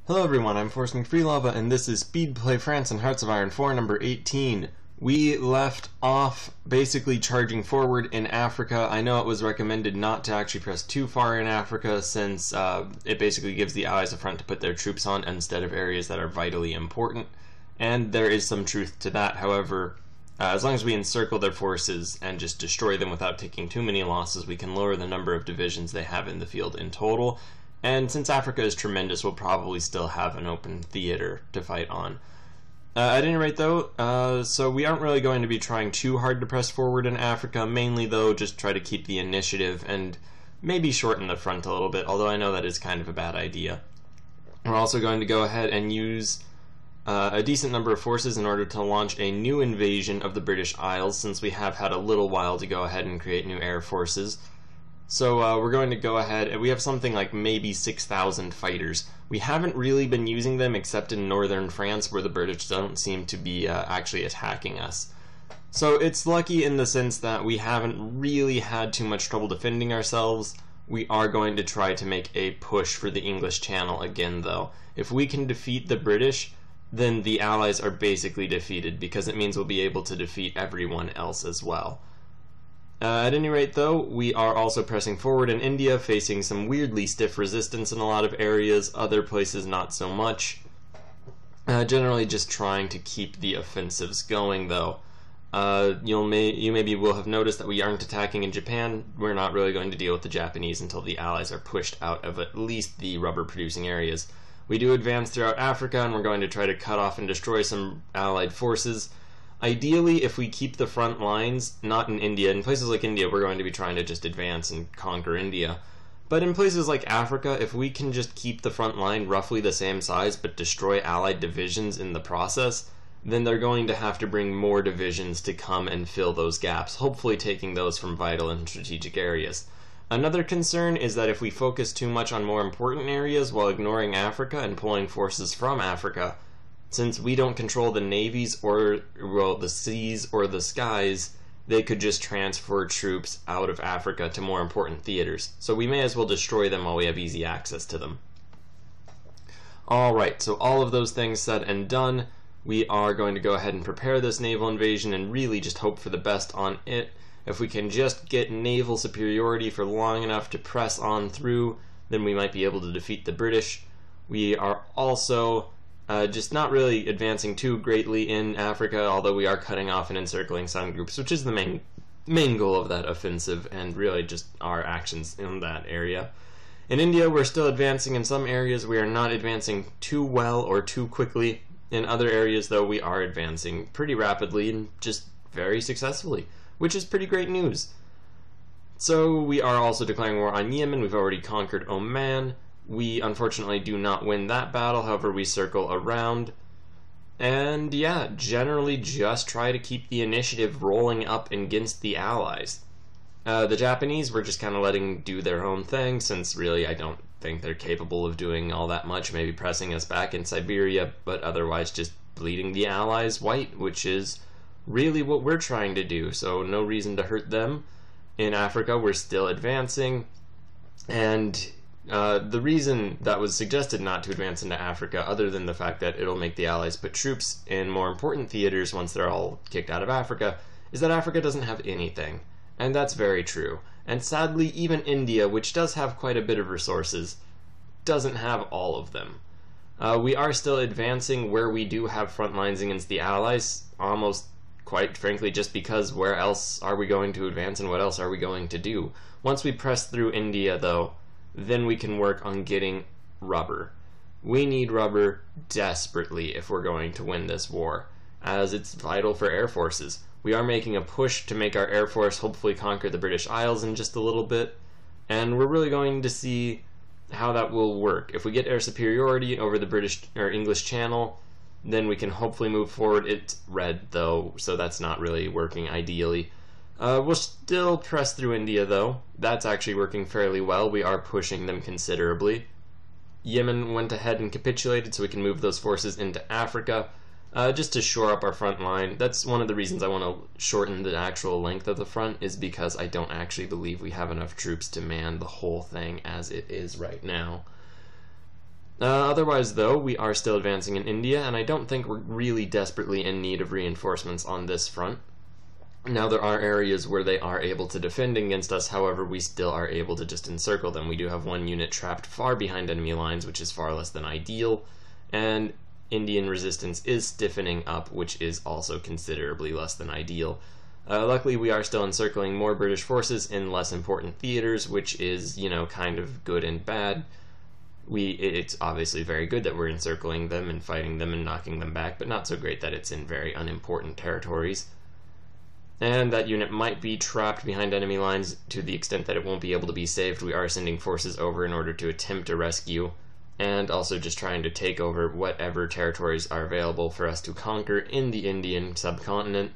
Hello everyone, I'm Force McFreelava, and this is Speedplay France and Hearts of Iron 4 number 18. We left off basically charging forward in Africa. I know it was recommended not to actually press too far in Africa since it basically gives the Allies a front to put their troops on instead of areas that are vitally important. And there is some truth to that. However, as long as we encircle their forces and just destroy them without taking too many losses, we can lower the number of divisions they have in the field in total. And since Africa is tremendous, we'll probably still have an open theater to fight on. At any rate, though, so we aren't really going to be trying too hard to press forward in Africa. Mainly, though, just try to keep the initiative and maybe shorten the front a little bit, although I know that is kind of a bad idea. We're also going to go ahead and use a decent number of forces in order to launch a new invasion of the British Isles, since we have had a little while to go ahead and create new air forces. So we're going to go ahead, and we have something like maybe 6,000 fighters. We haven't really been using them except in northern France, where the British don't seem to be actually attacking us. So it's lucky in the sense that we haven't really had too much trouble defending ourselves. We are going to try to make a push for the English Channel again, though. If we can defeat the British, then the Allies are basically defeated, because it means we'll be able to defeat everyone else as well. At any rate, though, we are also pressing forward in India, facing some weirdly stiff resistance in a lot of areas, other places not so much. Generally just trying to keep the offensives going, though. You maybe will have noticed that we aren't attacking in Japan. We're not really going to deal with the Japanese until the Allies are pushed out of at least the rubber-producing areas. We do advance throughout Africa, and we're going to try to cut off and destroy some Allied forces. Ideally, if we keep the front lines, not in India, in places like India, we're going to be trying to just advance and conquer India. But in places like Africa, if we can just keep the front line roughly the same size, but destroy Allied divisions in the process, then they're going to have to bring more divisions to come and fill those gaps, hopefully taking those from vital and strategic areas. Another concern is that if we focus too much on more important areas while ignoring Africa and pulling forces from Africa, since we don't control the navies or, well, the seas or the skies, they could just transfer troops out of Africa to more important theaters. So we may as well destroy them while we have easy access to them. Alright, so all of those things said and done, we are going to go ahead and prepare this naval invasion and really just hope for the best on it. If we can just get naval superiority for long enough to press on through, then we might be able to defeat the British. We are also just not really advancing too greatly in Africa, although we are cutting off and encircling some groups, which is the main goal of that offensive, and really just our actions in that area. In India, we're still advancing in some areas. We are not advancing too well or too quickly. In other areas, though, we are advancing pretty rapidly and just very successfully, which is pretty great news. So we are also declaring war on Yemen. We've already conquered Oman. We unfortunately do not win that battle, however we circle around. And yeah, generally just try to keep the initiative rolling up against the Allies. The Japanese, we're just kind of letting do their own thing, since really I don't think they're capable of doing all that much, maybe pressing us back in Siberia, but otherwise just bleeding the Allies white, which is really what we're trying to do, so no reason to hurt them. In Africa, we're still advancing, and the reason that was suggested not to advance into Africa, other than the fact that it'll make the Allies put troops in more important theaters once they're all kicked out of Africa, is that Africa doesn't have anything. And that's very true. And sadly, even India, which does have quite a bit of resources, doesn't have all of them. We are still advancing where we do have front lines against the Allies, almost quite frankly just because where else are we going to advance and what else are we going to do? Once we press through India, though, then we can work on getting rubber. We need rubber desperately if we're going to win this war, as it's vital for air forces. We are making a push to make our air force hopefully conquer the British Isles in just a little bit, and we're really going to see how that will work. If we get air superiority over the British or English Channel, then we can hopefully move forward. It's red, though, so that's not really working ideally. We'll still press through India, though. That's actually working fairly well. We are pushing them considerably. Yemen went ahead and capitulated, so we can move those forces into Africa, just to shore up our front line. That's one of the reasons I want to shorten the actual length of the front, is because I don't actually believe we have enough troops to man the whole thing as it is right now. Otherwise, though, we are still advancing in India, and I don't think we're really desperately in need of reinforcements on this front. Now, there are areas where they are able to defend against us, however, we still are able to just encircle them. We do have one unit trapped far behind enemy lines, which is far less than ideal, and Indian resistance is stiffening up, which is also considerably less than ideal. Luckily, we are still encircling more British forces in less important theaters, which is, you know, kind of good and bad. It's obviously very good that we're encircling them and fighting them and knocking them back, but not so great that it's in very unimportant territories. And that unit might be trapped behind enemy lines to the extent that it won't be able to be saved. We are sending forces over in order to attempt a rescue, and also just trying to take over whatever territories are available for us to conquer in the Indian subcontinent.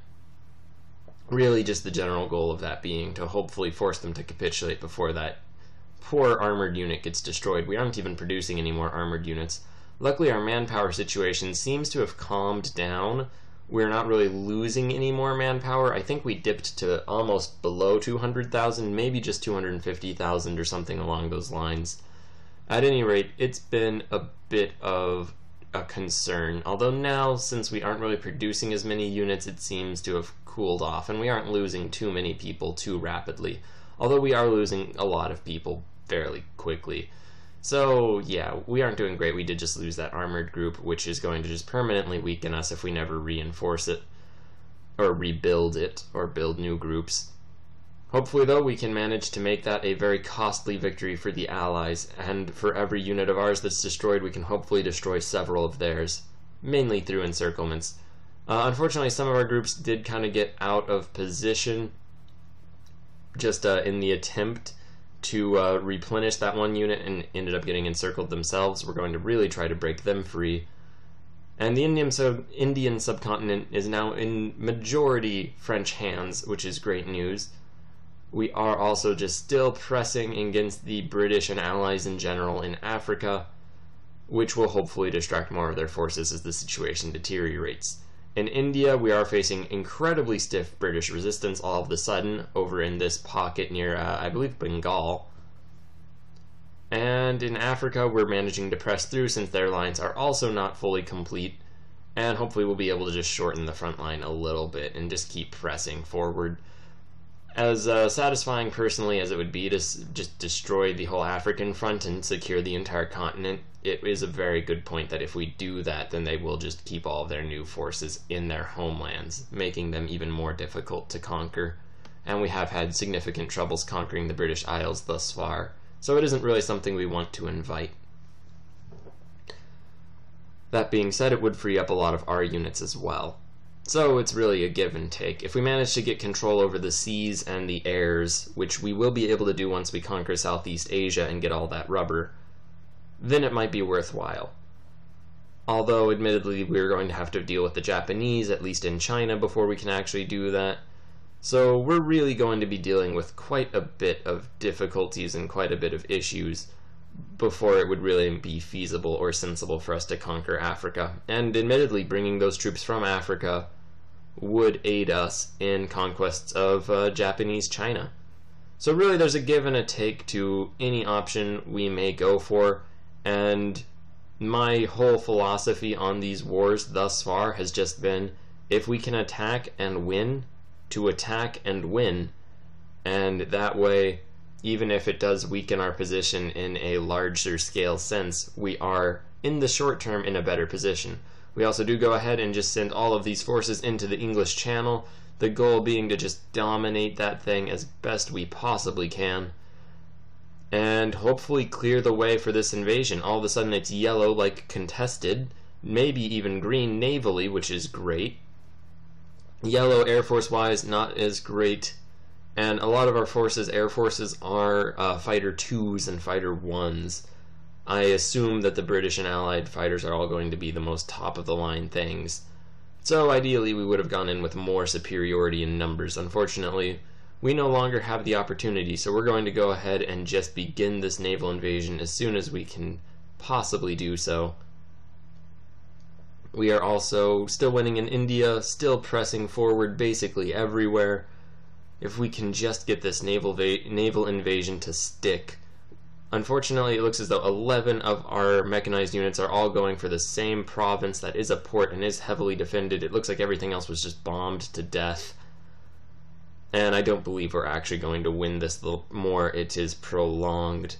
Really just the general goal of that being to hopefully force them to capitulate before that poor armored unit gets destroyed. We aren't even producing any more armored units. Luckily, our manpower situation seems to have calmed down. We're not really losing any more manpower. I think we dipped to almost below 200,000, maybe just 250,000 or something along those lines. At any rate, it's been a bit of a concern. Although now, since we aren't really producing as many units, it seems to have cooled off, and we aren't losing too many people too rapidly. Although we are losing a lot of people fairly quickly. So yeah, we aren't doing great. We did just lose that armored group, which is going to just permanently weaken us if we never reinforce it, or rebuild it, or build new groups. Hopefully, though, we can manage to make that a very costly victory for the Allies, and for every unit of ours that's destroyed, we can hopefully destroy several of theirs, mainly through encirclements. Unfortunately, some of our groups did kind of get out of position just in the attempt to replenish that one unit and ended up getting encircled themselves. We're going to really try to break them free. And the Indian subcontinent is now in majority French hands, which is great news. We are also just still pressing against the British and allies in general in Africa, which will hopefully distract more of their forces as the situation deteriorates. In India, we are facing incredibly stiff British resistance all of a sudden over in this pocket near, I believe, Bengal. And in Africa, we're managing to press through since their lines are also not fully complete, and hopefully we'll be able to just shorten the front line a little bit and just keep pressing forward. As satisfying personally as it would be to just destroy the whole African front and secure the entire continent, it is a very good point that if we do that, then they will just keep all of their new forces in their homelands, making them even more difficult to conquer. And we have had significant troubles conquering the British Isles thus far, so it isn't really something we want to invite. That being said, it would free up a lot of our units as well. So it's really a give and take. If we manage to get control over the seas and the airs, which we will be able to do once we conquer Southeast Asia and get all that rubber, then it might be worthwhile. Although, admittedly, we're going to have to deal with the Japanese, at least in China, before we can actually do that. So we're really going to be dealing with quite a bit of difficulties and quite a bit of issues before it would really be feasible or sensible for us to conquer Africa. And admittedly, bringing those troops from Africa would aid us in conquests of Japanese China. So really there's a give and a take to any option we may go for, and my whole philosophy on these wars thus far has just been, if we can attack and win, to attack and win, and that way, even if it does weaken our position in a larger scale sense, we are, in the short term, in a better position. We also do go ahead and just send all of these forces into the English Channel, the goal being to just dominate that thing as best we possibly can, and hopefully clear the way for this invasion. All of a sudden it's yellow, like contested, maybe even green navally, which is great. Yellow Air Force-wise, not as great. And a lot of our forces, air forces, are Fighter 2s and Fighter 1s. I assume that the British and Allied fighters are all going to be the most top-of-the-line things. So ideally we would have gone in with more superiority in numbers. Unfortunately, we no longer have the opportunity, so we're going to go ahead and just begin this naval invasion as soon as we can possibly do so. We are also still winning in India, still pressing forward basically everywhere. If we can just get this naval invasion to stick, Unfortunately, it looks as though 11 of our mechanized units are all going for the same province that is a port and is heavily defended. It looks like everything else was just bombed to death. And I don't believe we're actually going to win this the more it is prolonged.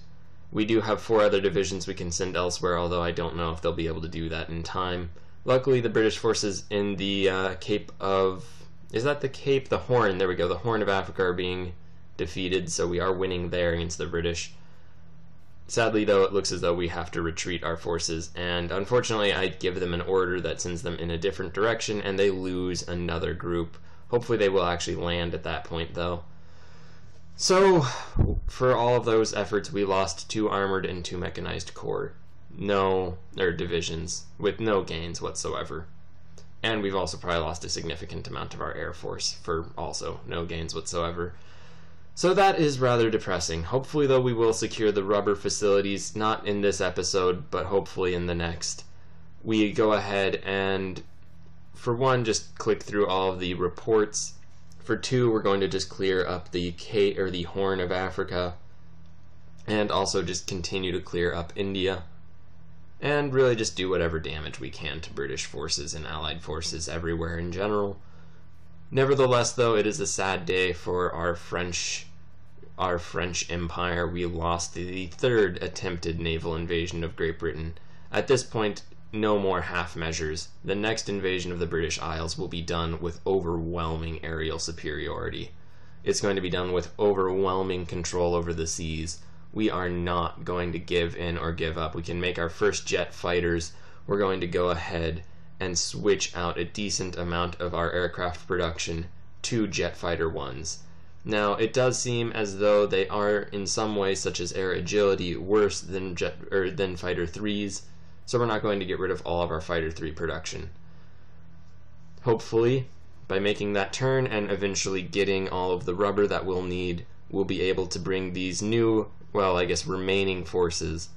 We do have 4 other divisions we can send elsewhere, although I don't know if they'll be able to do that in time. Luckily, the British forces in the Cape of... Is that the Cape? The Horn. There we go. The Horn of Africa are being defeated, so we are winning there against the British. Sadly, though, it looks as though we have to retreat our forces, and unfortunately, I give them an order that sends them in a different direction, and they lose another group. Hopefully they will actually land at that point, though. So, for all of those efforts, we lost 2 armored and 2 mechanized corps. Divisions, with no gains whatsoever. And we've also probably lost a significant amount of our air force for also no gains whatsoever. So that is rather depressing. Hopefully, though, we will secure the rubber facilities, not in this episode, but hopefully in the next. We go ahead and, for 1, just click through all of the reports. For 2, we're going to just clear up the Horn of Africa, and also just continue to clear up India, and really just do whatever damage we can to British forces and Allied forces everywhere in general. Nevertheless, though, it is a sad day for our French Empire. We lost the 3rd attempted naval invasion of Great Britain. At this point, no more half measures. The next invasion of the British Isles will be done with overwhelming aerial superiority. It's going to be done with overwhelming control over the seas. We are not going to give in or give up. We can make our first jet fighters. We're going to go ahead and switch out a decent amount of our aircraft production to jet fighter 1s. Now, it does seem as though they are, in some ways, such as air agility, worse than fighter 3s, so we're not going to get rid of all of our fighter 3 production. Hopefully, by making that turn and eventually getting all of the rubber that we'll need, we'll be able to bring these new, well, I guess remaining forces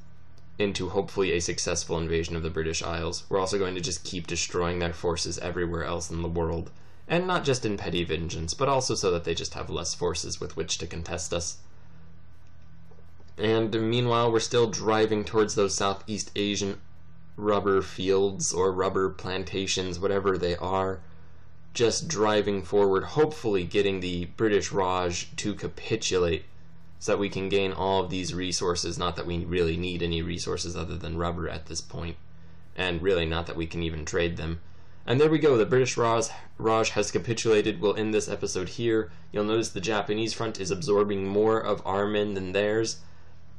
into hopefully a successful invasion of the British Isles. We're also going to just keep destroying their forces everywhere else in the world, and not just in petty vengeance, but also so that they just have less forces with which to contest us. And meanwhile, we're still driving towards those Southeast Asian rubber fields or rubber plantations, whatever they are, just driving forward, hopefully getting the British Raj to capitulate so that we can gain all of these resources. Not that we really need any resources other than rubber at this point, and really not that we can even trade them. And there we go, the British Raj has capitulated. We'll end this episode here. You'll notice the Japanese front is absorbing more of our men than theirs.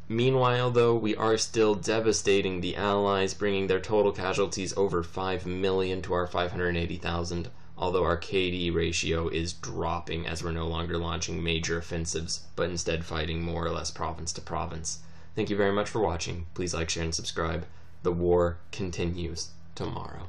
Meanwhile, though, we are still devastating the Allies, bringing their total casualties over 5 million to our 580,000, although our KD ratio is dropping as we're no longer launching major offensives, but instead fighting more or less province to province. Thank you very much for watching. Please like, share, and subscribe. The war continues tomorrow.